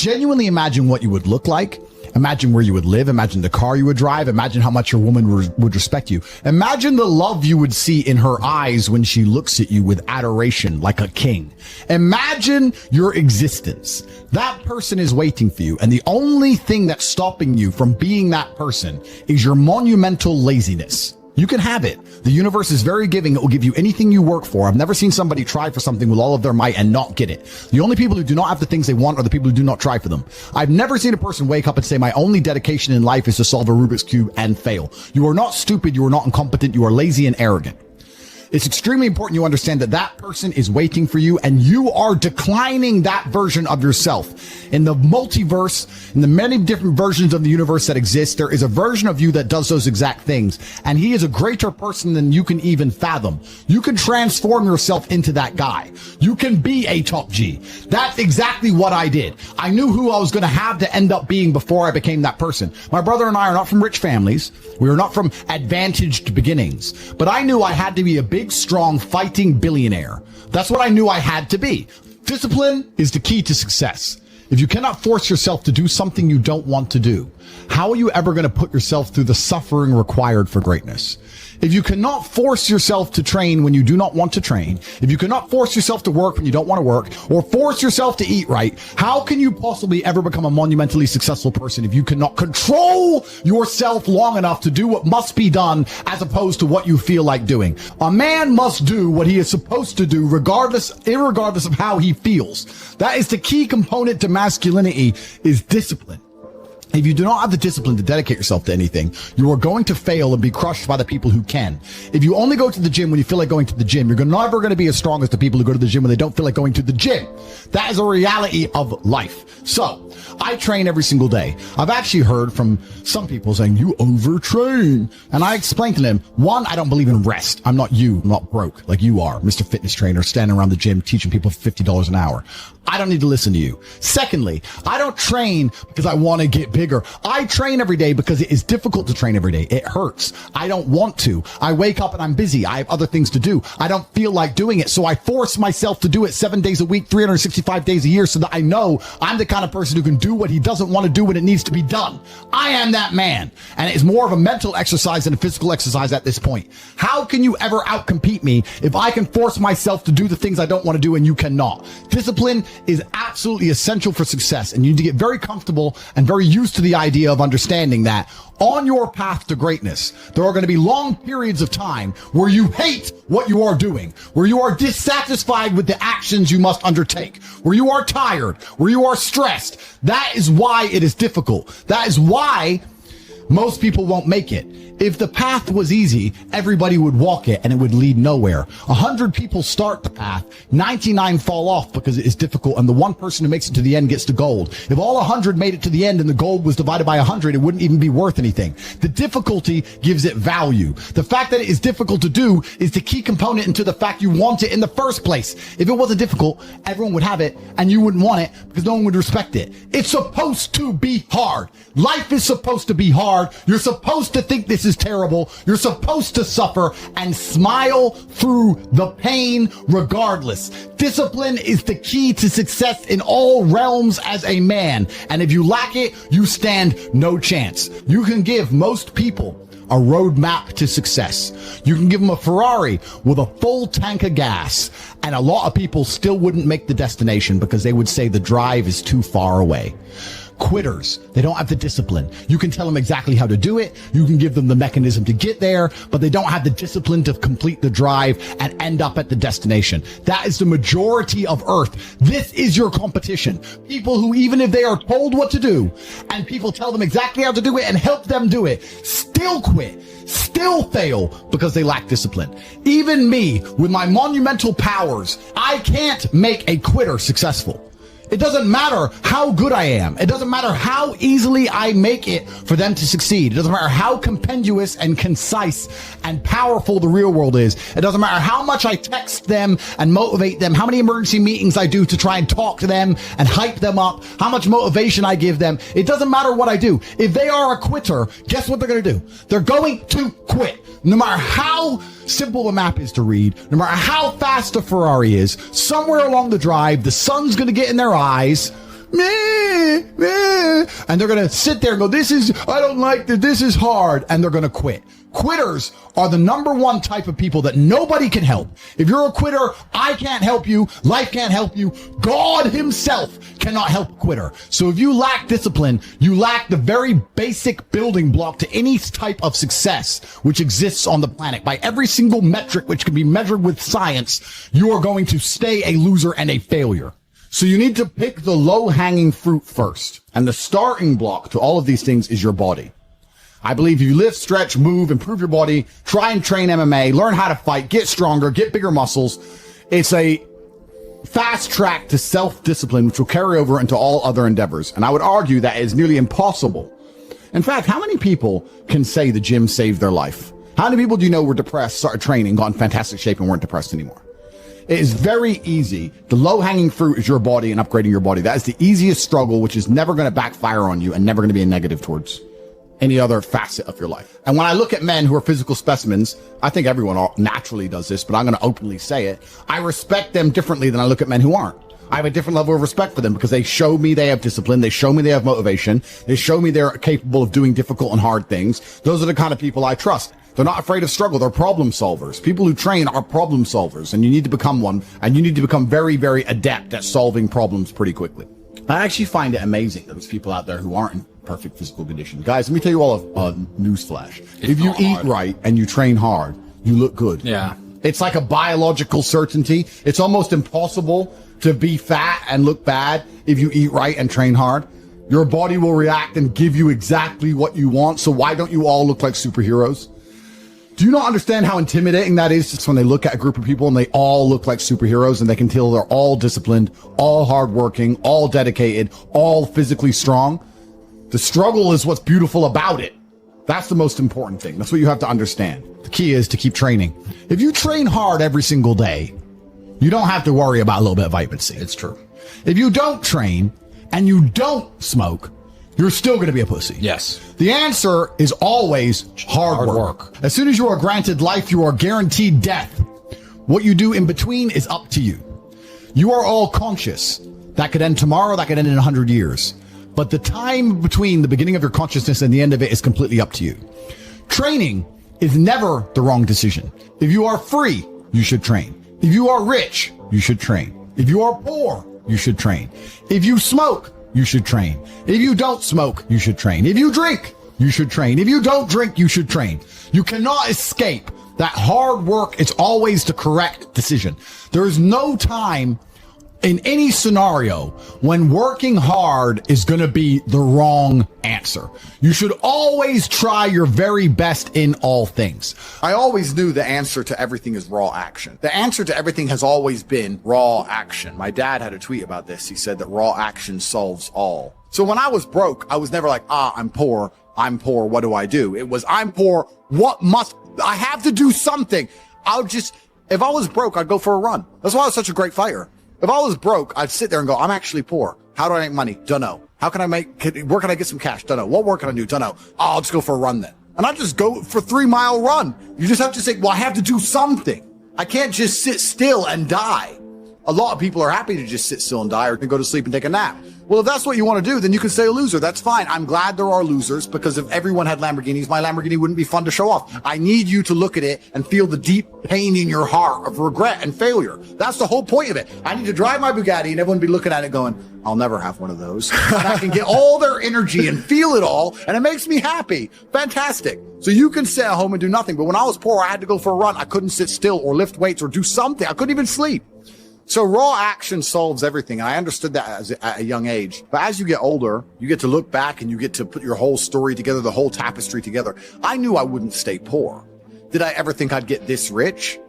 genuinely imagine what you would look like, imagine where you would live, imagine the car you would drive, imagine how much your woman would respect you. Imagine the love you would see in her eyes when she looks at you with adoration like a king. Imagine your existence. That person is waiting for you, and the only thing that's stopping you from being that person is your monumental laziness. You can have it. The universe is very giving. It will give you anything you work for. I've never seen somebody try for something with all of their might and not get it. The only people who do not have the things they want are the people who do not try for them. I've never seen a person wake up and say, my only dedication in life is to solve a Rubik's Cube and fail. You are not stupid. You are not incompetent. You are lazy and arrogant. It's extremely important you understand that that person is waiting for you, and you are declining that version of yourself. In the multiverse, in the many different versions of the universe that exist, there is a version of you that does those exact things, and he is a greater person than you can even fathom. You can transform yourself into that guy. You can be a TopG. That's exactly what I did. I knew who I was going to have to end up being before I became that person. My brother and I are not from rich families. We are not from advantaged beginnings, but I knew I had to be a big, strong, fighting billionaire. That's what I knew I had to be. Discipline is the key to success. If you cannot force yourself to do something you don't want to do, how are you ever going to put yourself through the suffering required for greatness? If you cannot force yourself to train when you do not want to train, if you cannot force yourself to work when you don't want to work, or force yourself to eat right, how can you possibly ever become a monumentally successful person if you cannot control yourself long enough to do what must be done as opposed to what you feel like doing? A man must do what he is supposed to do irregardless of how he feels. That is the key component to masculinity, is discipline. If you do not have the discipline to dedicate yourself to anything, you are going to fail and be crushed by the people who can. If you only go to the gym when you feel like going to the gym, you're never going to be as strong as the people who go to the gym when they don't feel like going to the gym. That is a reality of life. So, I train every single day. I've actually heard from some people saying, you overtrain. And I explained to them, one, I don't believe in rest. I'm not you. I'm not broke like you are, Mr. Fitness Trainer, standing around the gym teaching people for $50 an hour. I don't need to listen to you. Secondly, I don't train because I want to get bigger. I train every day because it is difficult to train every day. It hurts. I don't want to. I wake up and I'm busy. I have other things to do. I don't feel like doing it. So I force myself to do it 7 days a week, 365 days a year, so that I know I'm the kind of person who can do what he doesn't want to do when it needs to be done. I am that man. And it's more of a mental exercise than a physical exercise at this point. How can you ever outcompete me if I can force myself to do the things I don't want to do and you cannot? Discipline is absolutely essential for success, and you need to get very comfortable and very used to the idea of understanding that on your path to greatness, there are going to be long periods of time where you hate what you are doing, where you are dissatisfied with the actions you must undertake, where you are tired, where you are stressed. That is why it is difficult. That is why most people won't make it. If the path was easy, everybody would walk it and it would lead nowhere. 100 people start the path, 99 fall off because it is difficult, and the one person who makes it to the end gets the gold. If all 100 made it to the end and the gold was divided by 100, it wouldn't even be worth anything. The difficulty gives it value. The fact that it is difficult to do is the key component into the fact you want it in the first place. If it wasn't difficult, everyone would have it and you wouldn't want it because no one would respect it. It's supposed to be hard. Life is supposed to be hard. You're supposed to think this is terrible. You're supposed to suffer and smile through the pain regardless. Discipline is the key to success in all realms as a man. And if you lack it, you stand no chance. You can give most people a roadmap to success. You can give them a Ferrari with a full tank of gas, and a lot of people still wouldn't make the destination because they would say the drive is too far away. Quitters, they don't have the discipline. You can tell them exactly how to do it. You can give them the mechanism to get there, but they don't have the discipline to complete the drive and end up at the destination. That is the majority of Earth. This is your competition. People who, even if they are told what to do and people tell them exactly how to do it and help them do it, still quit, still fail because they lack discipline. Even me, with my monumental powers, I can't make a quitter successful. It doesn't matter how good I am. It doesn't matter how easily I make it for them to succeed. It doesn't matter how compendious and concise and powerful the real world is. It doesn't matter how much I text them and motivate them, how many emergency meetings I do to try and talk to them and hype them up, how much motivation I give them. It doesn't matter what I do. If they are a quitter, guess what they're going to do? They're going to quit. No matter how simple the map is to read, no matter how fast the Ferrari is, somewhere along the drive, the sun's going to get in their eyes. Meh. and they're going to sit there and go, I don't like this. This is hard. And they're going to quit. Quitters are the number one type of people that nobody can help. If you're a quitter, I can't help you. Life can't help you. God himself cannot help a quitter. So if you lack discipline, you lack the very basic building block to any type of success which exists on the planet. By every single metric which can be measured with science, you are going to stay a loser and a failure. So you need to pick the low-hanging fruit first. And the starting block to all of these things is your body. I believe you lift, stretch, move, improve your body, try and train MMA, learn how to fight, get stronger, get bigger muscles. It's a fast track to self-discipline, which will carry over into all other endeavors. And I would argue that is nearly impossible. In fact, how many people can say the gym saved their life? How many people do you know were depressed, started training, got in fantastic shape, and weren't depressed anymore? It is very easy. The low-hanging fruit is your body and upgrading your body. That is the easiest struggle, which is never going to backfire on you and never going to be a negative towards any other facet of your life. And when I look at men who are physical specimens, I think everyone naturally does this, but I'm going to openly say it. I respect them differently than I look at men who aren't. I have a different level of respect for them because they show me they have discipline. They show me they have motivation. They show me they're capable of doing difficult and hard things. Those are the kind of people I trust. They're not afraid of struggle. They're problem solvers. People who train are problem solvers, and you need to become one, and you need to become very, very adept at solving problems pretty quickly. I actually find it amazing that there's people out there who aren't in perfect physical condition. Guys, let me tell you all a newsflash. If you eat right and you train hard, you look good. Yeah. It's like a biological certainty. It's almost impossible to be fat and look bad if you eat right and train hard. Your body will react and give you exactly what you want. So why don't you all look like superheroes? Do you not understand how intimidating that is just when they look at a group of people and they all look like superheroes and they can tell they're all disciplined, all hardworking, all dedicated, all physically strong? The struggle is what's beautiful about it. That's the most important thing. That's what you have to understand. The key is to keep training. If you train hard every single day, you don't have to worry about a little bit of vitamin C. It's true. If you don't train and you don't smoke, you're still going to be a pussy. Yes. The answer is always hard work. As soon as you are granted life, you are guaranteed death. What you do in between is up to you. You are all conscious. That could end tomorrow. That could end in 100 years. But the time between the beginning of your consciousness and the end of it is completely up to you. Training is never the wrong decision. If you are free, you should train. If you are rich, you should train. If you are poor, you should train. If you smoke, you should train. If you don't smoke, you should train. If you drink, you should train. If you don't drink, you should train. You cannot escape that hard work is always the correct decision. There is no time in any scenario when working hard is going to be the wrong answer. You should always try your very best in all things. I always knew the answer to everything is raw action. The answer to everything has always been raw action. My dad had a tweet about this. He said that raw action solves all. So when I was broke, I was never like, I'm poor, what do I do? It was, I'm poor, I have to do something. If I was broke, I'd go for a run. That's why I was such a great fighter. If I was broke, I'd sit there and go, I'm actually poor. How do I make money? Don't know. Where can I get some cash? Don't know. What work can I do? Don't know. I'll just go for a run then. And I just go for a 3-mile run. You just have to say, well, I have to do something. I can't just sit still and die. A lot of people are happy to just sit still and die or can go to sleep and take a nap. Well, if that's what you want to do, then you can stay a loser. That's fine. I'm glad there are losers because if everyone had Lamborghinis, my Lamborghini wouldn't be fun to show off. I need you to look at it and feel the deep pain in your heart of regret and failure. That's the whole point of it. I need to drive my Bugatti and everyone be looking at it going, I'll never have one of those. And I can get all their energy and feel it all. And it makes me happy. Fantastic. So you can sit at home and do nothing. But when I was poor, I had to go for a run. I couldn't sit still or lift weights or do something. I couldn't even sleep. So raw action solves everything. And I understood that at a young age. But as you get older, you get to look back and you get to put your whole story together, the whole tapestry together. I knew I wouldn't stay poor. Did I ever think I'd get this rich?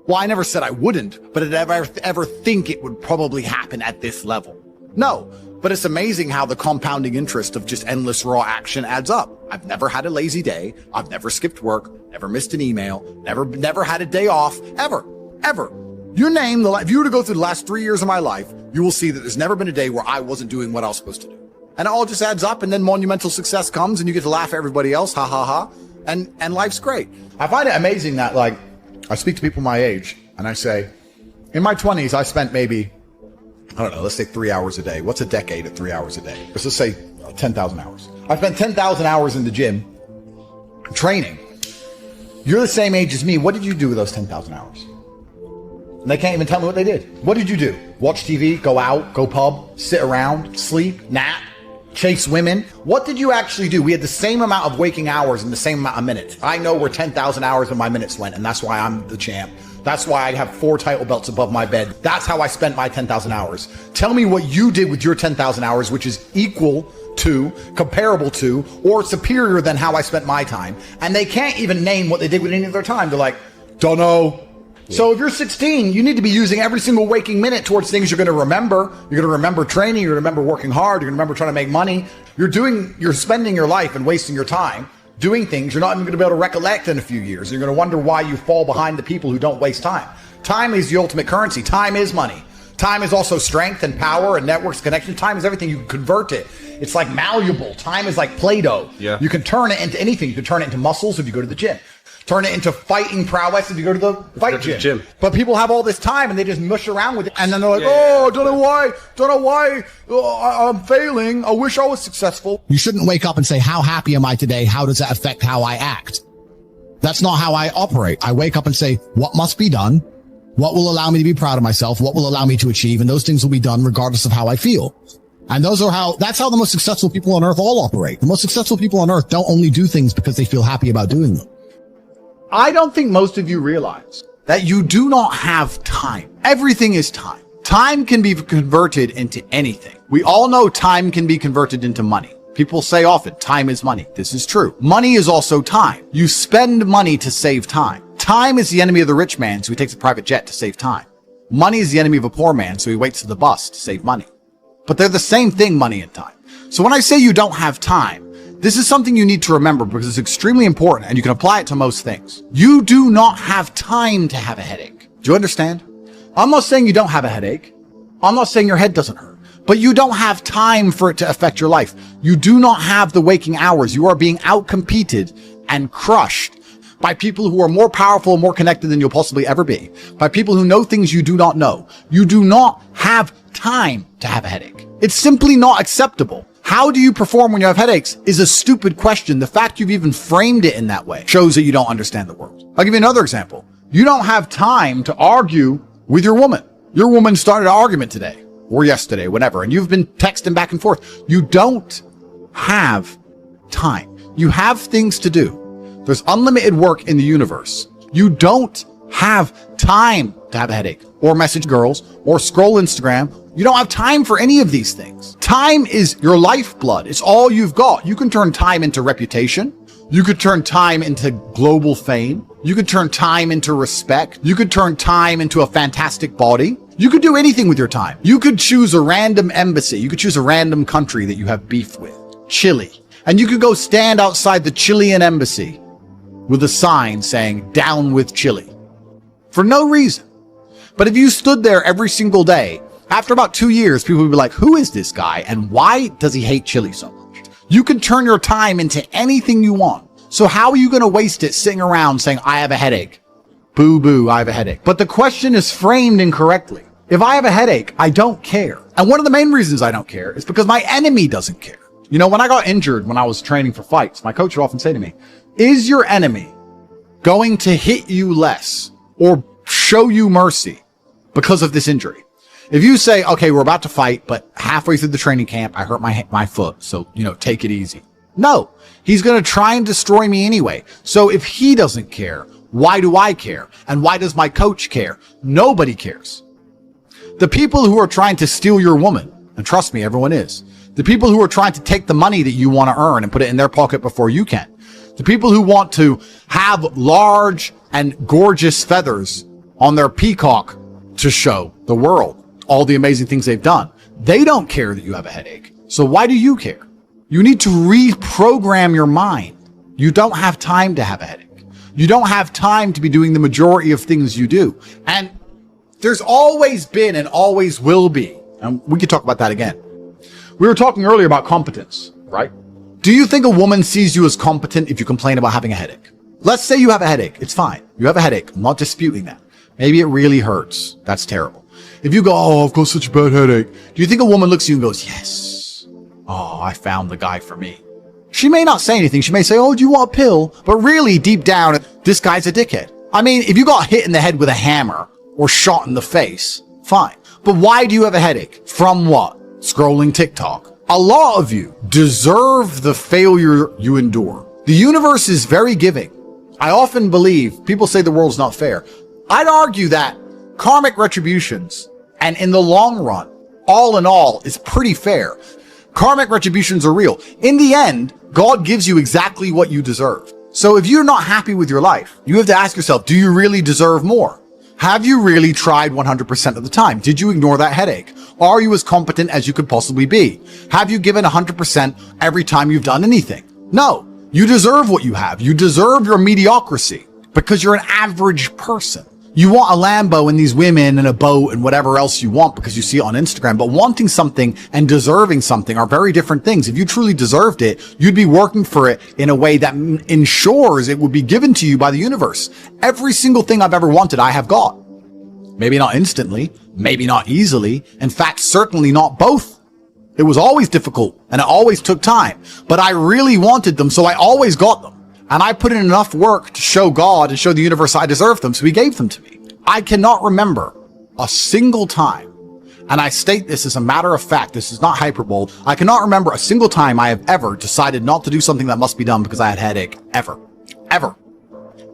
Well, I never said I wouldn't, but did I ever think it would probably happen at this level? No, but it's amazing how the compounding interest of just endless raw action adds up. I've never had a lazy day. I've never skipped work, never missed an email, never had a day off, ever. If you were to go through the last 3 years of my life, you will see that there's never been a day where I wasn't doing what I was supposed to do. And it all just adds up, and then monumental success comes, and you get to laugh at everybody else, ha ha ha, and life's great. I find it amazing that, I speak to people my age, and I say, in my 20s, I spent maybe I don't know, let's say 3 hours a day. What's a decade at 3 hours a day? Let's just say 10,000 hours. I spent 10,000 hours in the gym training. You're the same age as me. What did you do with those 10,000 hours? And they can't even tell me what they did. What did you do? Watch TV, go out, go pub, sit around, sleep, nap, chase women? What did you actually do? We had the same amount of waking hours and the same amount of minutes. I know where 10,000 hours of my minutes went, and that's why I'm the champ. That's why I have 4 title belts above my bed. That's how I spent my 10,000 hours. Tell me what you did with your 10,000 hours, which is equal to, comparable to, or superior than how I spent my time. And they can't even name what they did with any of their time. They're like, don't know. Yeah. So if you're 16, you need to be using every single waking minute towards things you're going to remember. You're going to remember training. You're going to remember working hard. You're going to remember trying to make money. You're spending your life and wasting your time doing things you're not even going to be able to recollect in a few years. You're going to wonder why you fall behind the people who don't waste time. Time is the ultimate currency. Time is money. Time is also strength and power and networks, connection. Time is everything. You can convert it. It's like malleable. Time is like Play-Doh. Yeah. You can turn it into anything. You can turn it into muscles if you go to the gym. Turn it into fighting prowess if you go to the fight gym. But people have all this time and they just mush around with it. And then they're like, don't know why I'm failing. I wish I was successful. You shouldn't wake up and say, how happy am I today? How does that affect how I act? That's not how I operate. I wake up and say, what must be done? What will allow me to be proud of myself? What will allow me to achieve? And those things will be done regardless of how I feel. And that's how the most successful people on earth all operate. The most successful people on earth don't only do things because they feel happy about doing them. I don't think most of you realize that you do not have time. Everything is time. Time can be converted into anything. We all know time can be converted into money. People say often, time is money. This is true. Money is also time. You spend money to save time. Time is the enemy of the rich man, so he takes a private jet to save time. Money is the enemy of a poor man, so he waits for the bus to save money. But they're the same thing, money and time. So when I say you don't have time, this is something you need to remember because it's extremely important and you can apply it to most things. You do not have time to have a headache. Do you understand? I'm not saying you don't have a headache. I'm not saying your head doesn't hurt, but you don't have time for it to affect your life. You do not have the waking hours. You are being outcompeted and crushed by people who are more powerful and more connected than you'll possibly ever be, by people who know things you do not know. You do not have time to have a headache. It's simply not acceptable. How do you perform when you have headaches is a stupid question. The fact you've even framed it in that way shows that you don't understand the world. I'll give you another example. You don't have time to argue with your woman. Your woman started an argument today or yesterday, whatever, and you've been texting back and forth. You don't have time. You have things to do. There's unlimited work in the universe. You don't have time to have a headache or message girls or scroll Instagram. You don't have time for any of these things. Time is your lifeblood. It's all you've got. You can turn time into reputation. You could turn time into global fame. You could turn time into respect. You could turn time into a fantastic body. You could do anything with your time. You could choose a random embassy. You could choose a random country that you have beef with. Chile. And you could go stand outside the Chilean embassy with a sign saying, "Down with Chile." For no reason. But if you stood there every single day, after about 2 years, people would be like, who is this guy? And why does he hate Chile so much? You can turn your time into anything you want. So how are you going to waste it sitting around saying, I have a headache? Boo boo, I have a headache. But the question is framed incorrectly. If I have a headache, I don't care. And one of the main reasons I don't care is because my enemy doesn't care. You know, when I got injured, when I was training for fights, my coach would often say to me, is your enemy going to hit you less or show you mercy because of this injury? If you say, okay, we're about to fight, but halfway through the training camp, I hurt my foot. So, take it easy. No, he's going to try and destroy me anyway. So if he doesn't care, why do I care? And why does my coach care? Nobody cares. The people who are trying to steal your woman, and trust me, everyone is. The people who are trying to take the money that you want to earn and put it in their pocket before you can. The people who want to have large and gorgeous feathers on their peacock to show the world all the amazing things they've done. They don't care that you have a headache. So why do you care? You need to reprogram your mind. You don't have time to have a headache. You don't have time to be doing the majority of things you do. And there's always been and always will be, and we could talk about that again. We were talking earlier about competence, right? Do you think a woman sees you as competent if you complain about having a headache? Let's say you have a headache. It's fine. You have a headache. I'm not disputing that. Maybe it really hurts. That's terrible. If you go, oh, I've got such a bad headache, do you think a woman looks at you and goes, yes, oh, I found the guy for me? She may not say anything. She may say, oh, do you want a pill? But really, deep down, this guy's a dickhead. I mean, if you got hit in the head with a hammer or shot in the face, fine. But why do you have a headache? From what? Scrolling TikTok. A lot of you deserve the failure you endure. The universe is very giving. I often believe people say the world's not fair. I'd argue that karmic retributions, and in the long run, all in all, is pretty fair. Karmic retributions are real. In the end, God gives you exactly what you deserve. So if you're not happy with your life, you have to ask yourself, do you really deserve more? Have you really tried 100% of the time? Did you ignore that headache? Are you as competent as you could possibly be? Have you given 100% every time you've done anything? No. You deserve what you have. You deserve your mediocrity because you're an average person. You want a Lambo and these women and a boat and whatever else you want because you see it on Instagram, but wanting something and deserving something are very different things. If you truly deserved it, you'd be working for it in a way that ensures it would be given to you by the universe. Every single thing I've ever wanted, I have got. Maybe not instantly, maybe not easily. In fact, certainly not both. It was always difficult and it always took time, but I really wanted them, so I always got them. And I put in enough work to show God and show the universe I deserved them, so he gave them to me. I cannot remember a single time, and I state this as a matter of fact, this is not hyperbole, I cannot remember a single time I have ever decided not to do something that must be done because I had a headache. Ever. Ever.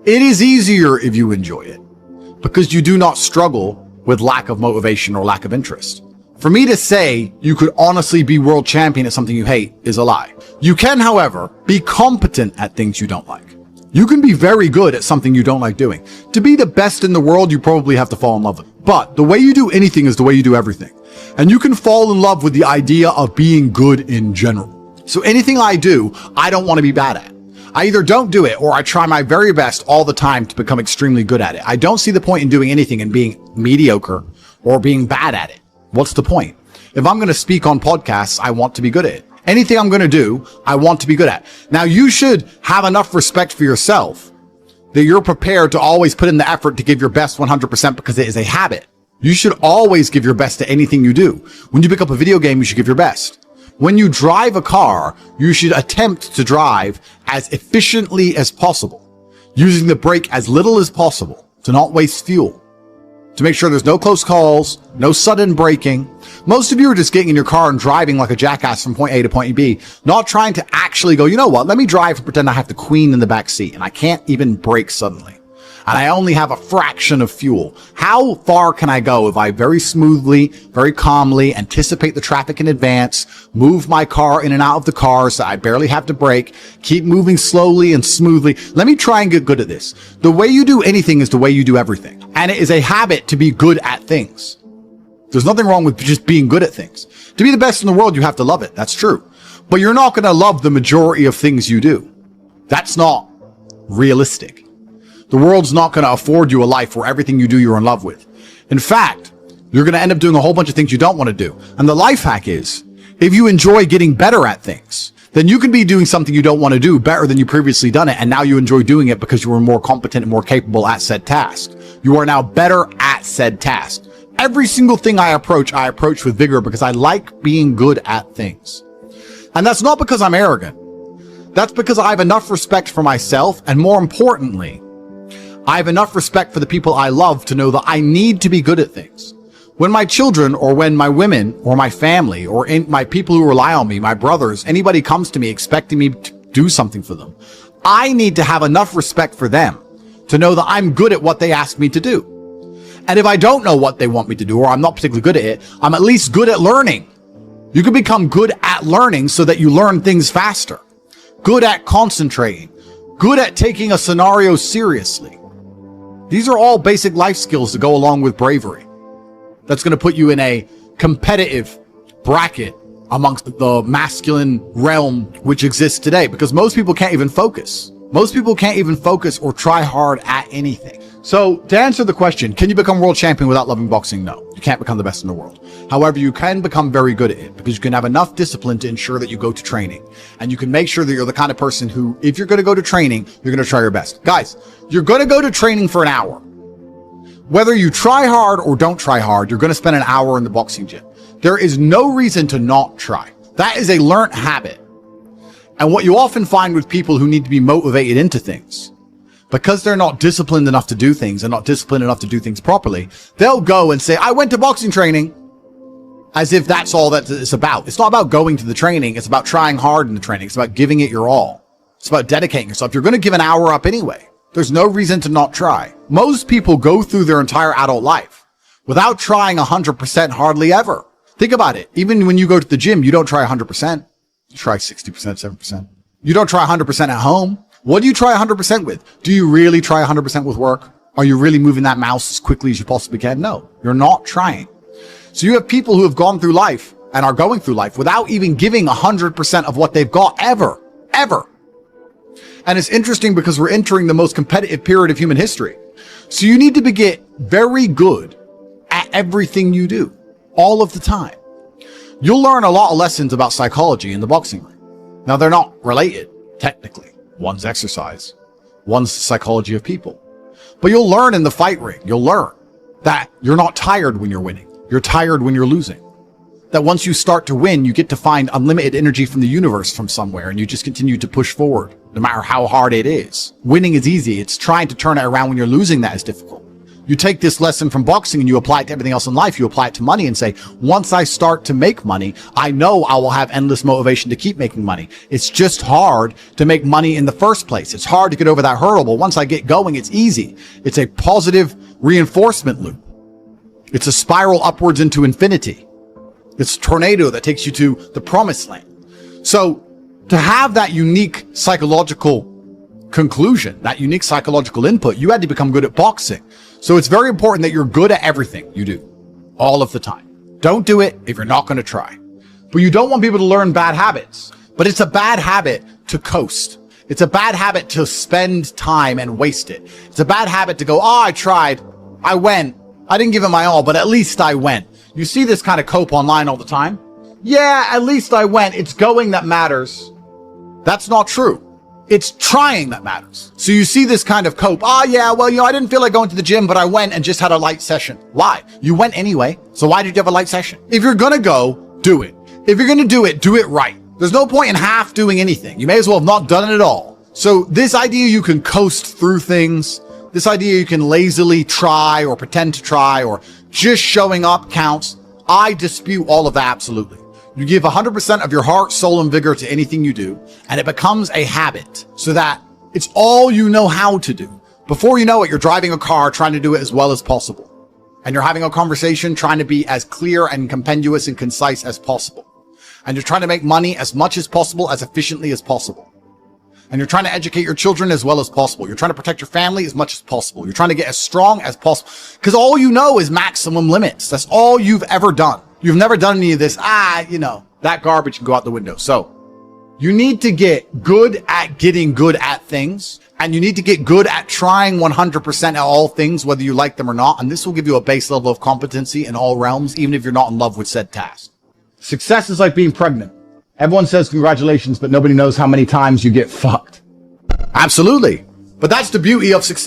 It is easier if you enjoy it, because you do not struggle with lack of motivation or lack of interest. For me to say you could honestly be world champion at something you hate is a lie. You can, however, be competent at things you don't like. You can be very good at something you don't like doing. To be the best in the world, you probably have to fall in love with it. But the way you do anything is the way you do everything. And you can fall in love with the idea of being good in general. So anything I do, I don't want to be bad at. I either don't do it or I try my very best all the time to become extremely good at it. I don't see the point in doing anything and being mediocre or being bad at it. What's the point? If I'm going to speak on podcasts, I want to be good at it. Anything I'm going to do, I want to be good at. Now, you should have enough respect for yourself that you're prepared to always put in the effort to give your best 100% because it is a habit. You should always give your best to anything you do. When you pick up a video game, you should give your best. When you drive a car, you should attempt to drive as efficiently as possible, using the brake as little as possible to not waste fuel, to make sure there's no close calls, no sudden braking. Most of you are just getting in your car and driving like a jackass from point A to point B, not trying to actually go, you know what, let me drive and pretend I have the queen in the back seat and I can't even brake suddenly. And I only have a fraction of fuel. How far can I go if I very smoothly, very calmly anticipate the traffic in advance, move my car in and out of the car so I barely have to brake, keep moving slowly and smoothly? Let me try and get good at this. The way you do anything is the way you do everything. And it is a habit to be good at things. There's nothing wrong with just being good at things. To be the best in the world, you have to love it. That's true. But you're not going to love the majority of things you do. That's not realistic. The world's not going to afford you a life where everything you do you're in love with. In fact, you're going to end up doing a whole bunch of things you don't want to do. And the life hack is, if you enjoy getting better at things, then you can be doing something you don't want to do better than you previously done it. And now you enjoy doing it because you were more competent and more capable at said task. You are now better at said task. Every single thing I approach with vigor because I like being good at things. And that's not because I'm arrogant. That's because I have enough respect for myself. And more importantly, I have enough respect for the people I love to know that I need to be good at things. When my children or when my women or my family or my people who rely on me, my brothers, anybody comes to me expecting me to do something for them, I need to have enough respect for them to know that I'm good at what they ask me to do. And if I don't know what they want me to do or I'm not particularly good at it, I'm at least good at learning. You can become good at learning so that you learn things faster. Good at concentrating. Good at taking a scenario seriously. These are all basic life skills to go along with bravery. That's going to put you in a competitive bracket amongst the masculine realm which exists today because most people can't even focus. Most people can't even focus or try hard at anything. So to answer the question, can you become world champion without loving boxing? No, you can't become the best in the world. However, you can become very good at it because you can have enough discipline to ensure that you go to training. And you can make sure that you're the kind of person who, if you're going to go to training, you're going to try your best. Guys, you're going to go to training for an hour. Whether you try hard or don't try hard, you're going to spend an hour in the boxing gym. There is no reason to not try. That is a learned habit. And what you often find with people who need to be motivated into things, because they're not disciplined enough to do things and not disciplined enough to do things properly, they'll go and say, I went to boxing training, as if that's all that it's about. It's not about going to the training. It's about trying hard in the training. It's about giving it your all. It's about dedicating yourself. You're going to give an hour up anyway. There's no reason to not try. Most people go through their entire adult life without trying 100% hardly ever. Think about it. Even when you go to the gym, you don't try 100%. You try 60%, 7%. You don't try 100% at home. What do you try 100% with? Do you really try 100% with work? Are you really moving that mouse as quickly as you possibly can? No, you're not trying. So you have people who have gone through life and are going through life without even giving 100% of what they've got ever. And it's interesting because we're entering the most competitive period of human history. So you need to get very good at everything you do all of the time. You'll learn a lot of lessons about psychology in the boxing ring. Now, they're not related, technically. One's exercise, one's the psychology of people. But you'll learn in the fight ring, you'll learn that you're not tired when you're winning. You're tired when you're losing. That once you start to win, you get to find unlimited energy from the universe from somewhere, and you just continue to push forward, no matter how hard it is. Winning is easy. It's trying to turn it around when you're losing that is difficult. You take this lesson from boxing and you apply it to everything else in life. You apply it to money and say, once I start to make money, I know I will have endless motivation to keep making money. It's just hard to make money in the first place. It's hard to get over that hurdle, but once I get going, it's easy. It's a positive reinforcement loop. It's a spiral upwards into infinity. It's a tornado that takes you to the promised land. So to have that unique psychological conclusion, that unique psychological input, you had to become good at boxing. So it's very important that you're good at everything you do all of the time. Don't do it if you're not going to try. But you don't want people to learn bad habits. But it's a bad habit to coast. It's a bad habit to spend time and waste it. It's a bad habit to go, oh, I tried. I went. I didn't give it my all, but at least I went. You see this kind of cope online all the time. Yeah, at least I went. It's going that matters. That's not true. It's trying that matters. So you see this kind of cope. Yeah, well, I didn't feel like going to the gym, but I went and just had a light session. Why? You went anyway. So why did you have a light session? If you're going to go, do it. If you're going to do it right. There's no point in half doing anything. You may as well have not done it at all. So this idea you can coast through things, this idea you can lazily try or pretend to try or just showing up counts, I dispute all of that absolutely. You give 100% of your heart, soul, and vigor to anything you do, and it becomes a habit so that it's all you know how to do. Before you know it, you're driving a car trying to do it as well as possible. And you're having a conversation trying to be as clear and compendious and concise as possible. And you're trying to make money as much as possible, as efficiently as possible. And you're trying to educate your children as well as possible. You're trying to protect your family as much as possible. You're trying to get as strong as possible. Because all you know is maximum limits. That's all you've ever done. You've never done any of this. That garbage can go out the window. So you need to get good at getting good at things. And you need to get good at trying 100% at all things, whether you like them or not. And this will give you a base level of competency in all realms, even if you're not in love with said task. Success is like being pregnant. Everyone says congratulations, but nobody knows how many times you get fucked. Absolutely. But that's the beauty of success.